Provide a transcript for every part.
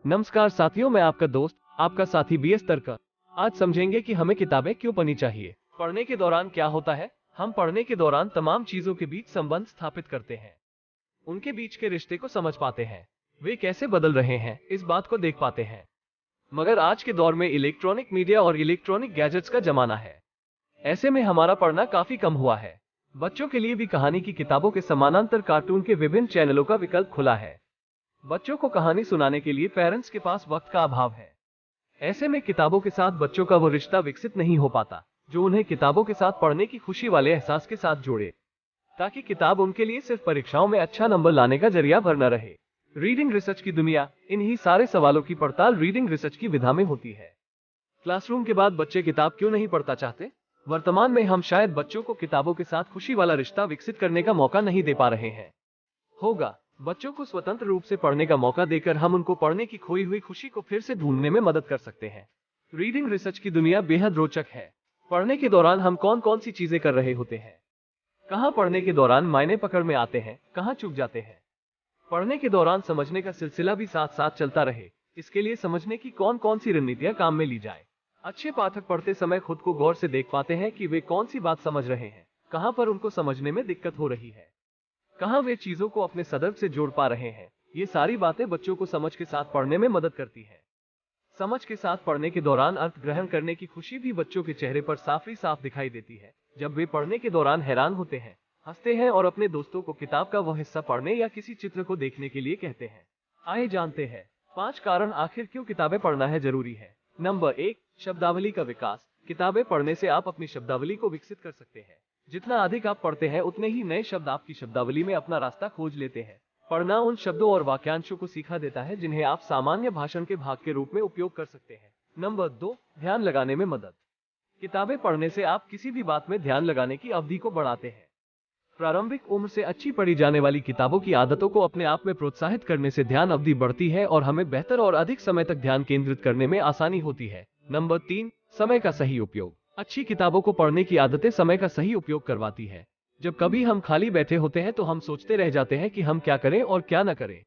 नमस्कार साथियों, मैं आपका दोस्त, आपका साथी बीएस तर्क। आज समझेंगे कि हमें किताबें क्यों पढ़नी चाहिए। पढ़ने के दौरान क्या होता है। हम पढ़ने के दौरान तमाम चीजों के बीच संबंध स्थापित करते हैं, उनके बीच के रिश्ते को समझ पाते हैं, वे कैसे बदल रहे हैं इस बात को देख पाते हैं। मगर आज के दौर में इलेक्ट्रॉनिक मीडिया और इलेक्ट्रॉनिक गैजेट्स का जमाना है। ऐसे में हमारा पढ़ना काफी कम हुआ है। बच्चों के लिए भी कहानी की किताबों के समानांतर कार्टून के विभिन्न चैनलों का विकल्प खुला है। बच्चों को कहानी सुनाने के लिए पेरेंट्स के पास वक्त का अभाव है। ऐसे में किताबों के साथ बच्चों का वो रिश्ता विकसित नहीं हो पाता जो उन्हें किताबों के साथ पढ़ने की खुशी वाले एहसास के साथ जोड़े, ताकि किताब उनके लिए सिर्फ परीक्षाओं में अच्छा नंबर लाने का जरिया भर न रहे। रीडिंग रिसर्च की दुनिया, इन्हीं सारे सवालों की पड़ताल रीडिंग रिसर्च की विधा में होती है। क्लासरूम के बाद बच्चे किताब क्यों नहीं पढ़ना चाहते। वर्तमान में हम शायद बच्चों को किताबों के साथ खुशी वाला रिश्ता विकसित करने का मौका नहीं दे पा रहे हैं। बच्चों को स्वतंत्र रूप से पढ़ने का मौका देकर हम उनको पढ़ने की खोई हुई खुशी को फिर से ढूंढने में मदद कर सकते हैं। रीडिंग रिसर्च की दुनिया बेहद रोचक है। पढ़ने के दौरान हम कौन कौन सी चीजें कर रहे होते हैं, कहाँ पढ़ने के दौरान मायने पकड़ में आते हैं, कहाँ चूक जाते हैं। पढ़ने के दौरान समझने का सिलसिला भी साथ साथ चलता रहे, इसके लिए समझने की कौन कौन सी रणनीतियां काम में ली जाए। अच्छे पाठक पढ़ते समय खुद को गौर से देख पाते हैं कि वे कौन सी बात समझ रहे हैं, कहाँ पर उनको समझने में दिक्कत हो रही है, कहाँ वे चीजों को अपने संदर्भ से जोड़ पा रहे हैं। ये सारी बातें बच्चों को समझ के साथ पढ़ने में मदद करती है। समझ के साथ पढ़ने के दौरान अर्थ ग्रहण करने की खुशी भी बच्चों के चेहरे पर साफ ही साफ दिखाई देती है। जब वे पढ़ने के दौरान हैरान होते हैं, हंसते हैं और अपने दोस्तों को किताब का वह हिस्सा पढ़ने या किसी चित्र को देखने के लिए कहते हैं। आइए जानते हैं 5 कारण आखिर क्यों किताबें पढ़ना है जरूरी है। नंबर 1, शब्दावली का विकास। किताबें पढ़ने से आप अपनी शब्दावली को विकसित कर सकते हैं। जितना अधिक आप पढ़ते हैं उतने ही नए शब्द आपकी शब्दावली में अपना रास्ता खोज लेते हैं। पढ़ना उन शब्दों और वाक्यांशों को सिखा देता है जिन्हें आप सामान्य भाषण के भाग के रूप में उपयोग कर सकते हैं। नंबर 2, ध्यान लगाने में मदद। किताबें पढ़ने से आप किसी भी बात में ध्यान लगाने की अवधि को बढ़ाते हैं। प्रारंभिक उम्र से अच्छी पढ़ी जाने वाली किताबों की आदतों को अपने आप में प्रोत्साहित करने से ध्यान अवधि बढ़ती है और हमें बेहतर और अधिक समय तक ध्यान केंद्रित करने में आसानी होती है। नंबर 3, समय का सही उपयोग। अच्छी किताबों को पढ़ने की आदतें समय का सही उपयोग करवाती है। जब कभी हम खाली बैठे होते हैं तो हम सोचते रह जाते हैं कि हम क्या करें और क्या न करें।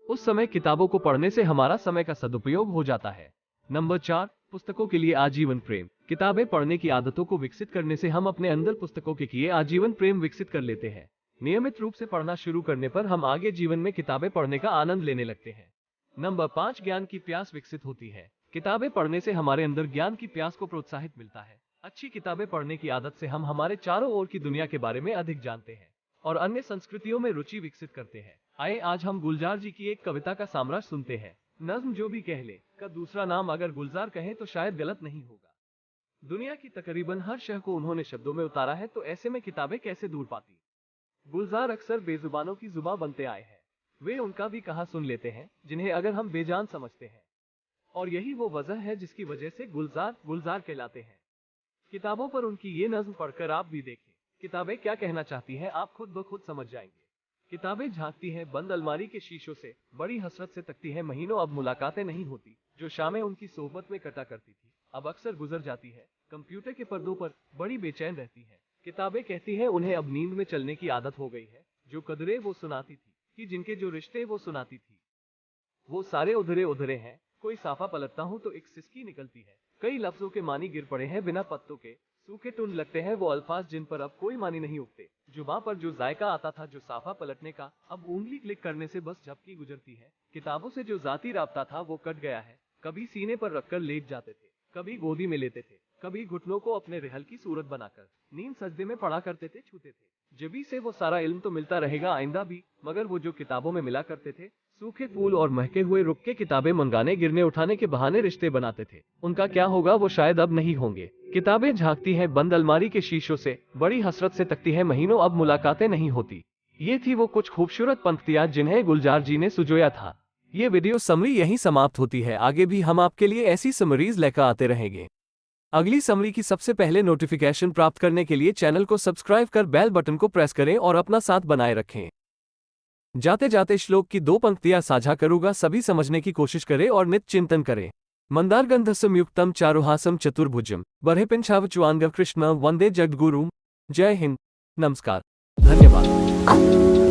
उस समय किताबों को पढ़ने से हमारा समय का सदुपयोग हो जाता है। नंबर 4, पुस्तकों के लिए आजीवन प्रेम। किताबें पढ़ने की आदतों को विकसित करने से हम अपने अंदर पुस्तकों के किए आजीवन प्रेम विकसित कर लेते हैं। नियमित रूप से पढ़ना शुरू करने पर हम आगे जीवन में किताबें पढ़ने का आनंद लेने लगते हैं। नंबर 5, ज्ञान की प्यास विकसित होती है। किताबें पढ़ने से हमारे अंदर ज्ञान की प्यास को प्रोत्साहित मिलता है। अच्छी किताबें पढ़ने की आदत से हम हमारे चारों ओर की दुनिया के बारे में अधिक जानते हैं और अन्य संस्कृतियों में रुचि विकसित करते हैं। आइए आज हम गुलजार जी की एक कविता का साम्राज्य सुनते हैं। नज्म जो भी कह ले का दूसरा नाम अगर गुलजार कहें तो शायद गलत नहीं होगा। दुनिया की तकरीबन हर शय को उन्होंने शब्दों में उतारा है, तो ऐसे में किताबें कैसे दूर पाती। गुलजार अक्सर बेजुबानों की जुबां बनते आए हैं। वे उनका भी कहा सुन लेते हैं जिन्हें अगर हम बेजान समझते हैं, और यही वो वजह है जिसकी वजह से गुलजार गुलजार कहलाते हैं। किताबों पर उनकी ये नज्म पढ़कर आप भी देखें, किताबें क्या कहना चाहती हैं, आप खुद ब खुद समझ जाएंगे। किताबें झांकती हैं बंद अलमारी के शीशों से, बड़ी हसरत से तकती है महीनों अब मुलाकातें नहीं होती। जो शामें उनकी सोहबत में कटा करती थी अब अक्सर गुजर जाती है। कंप्यूटर के पर्दों पर बड़ी बेचैन रहती है। किताबें कहती हैं उन्हें अब नींद में चलने की आदत हो गई है। जो कदरें वो सुनाती थी कि जिनके जो रिश्ते वो सुनाती थी, वो सारे उधरे उधरे हैं। कोई साफा पलटता हूँ तो एक सिसकी निकलती है। कई लफ्जों के मानी गिर पड़े हैं बिना पत्तों के, सूखे टुन लगते हैं वो अल्फाज जिन पर अब कोई मानी नहीं उगते। जुबां पर जो जायका आता था जो साफा पलटने का, अब उंगली क्लिक करने से बस झपकी गुजरती है। किताबों से जो जाती राब्ता था वो कट गया है। कभी सीने पर रखकर लेट जाते थे, कभी गोदी में लेते थे, कभी घुटनों को अपने रिहल की सूरत बनाकर नींद सजदे में पढ़ा करते थे, छूते थे। जबी से वो सारा इल्म तो मिलता रहेगा आइंदा भी, मगर वो जो किताबों में मिला करते थे, सूखे फूल और महके हुए रुख के किताबें मंगाने गिरने उठाने के बहाने रिश्ते बनाते थे, उनका क्या होगा वो शायद अब नहीं होंगे। किताबें झांकती हैं बंद अलमारी के शीशों से, बड़ी हसरत से तकती है महीनों अब मुलाकातें नहीं होती। ये थी वो कुछ खूबसूरत पंक्तियां जिन्हें गुलजार जी ने सुजोया था। ये वीडियो समरी यहीं समाप्त होती है। आगे भी हम आपके लिए ऐसी समरीज लेकर आते रहेंगे। अगली समरी की सबसे पहले नोटिफिकेशन प्राप्त करने के लिए चैनल को सब्सक्राइब कर बेल बटन को प्रेस करें और अपना साथ बनाए रखें। जाते जाते श्लोक की 2 पंक्तियां साझा करूंगा, सभी समझने की कोशिश करें और नित्य चिंतन करें। मंदारगंधसम युक्तम चारुहासम चतुर्भुजम बरहेपिंछावचुआंगव कृष्ण वंदे जगद्गुरुम। जय हिंद, नमस्कार, धन्यवाद।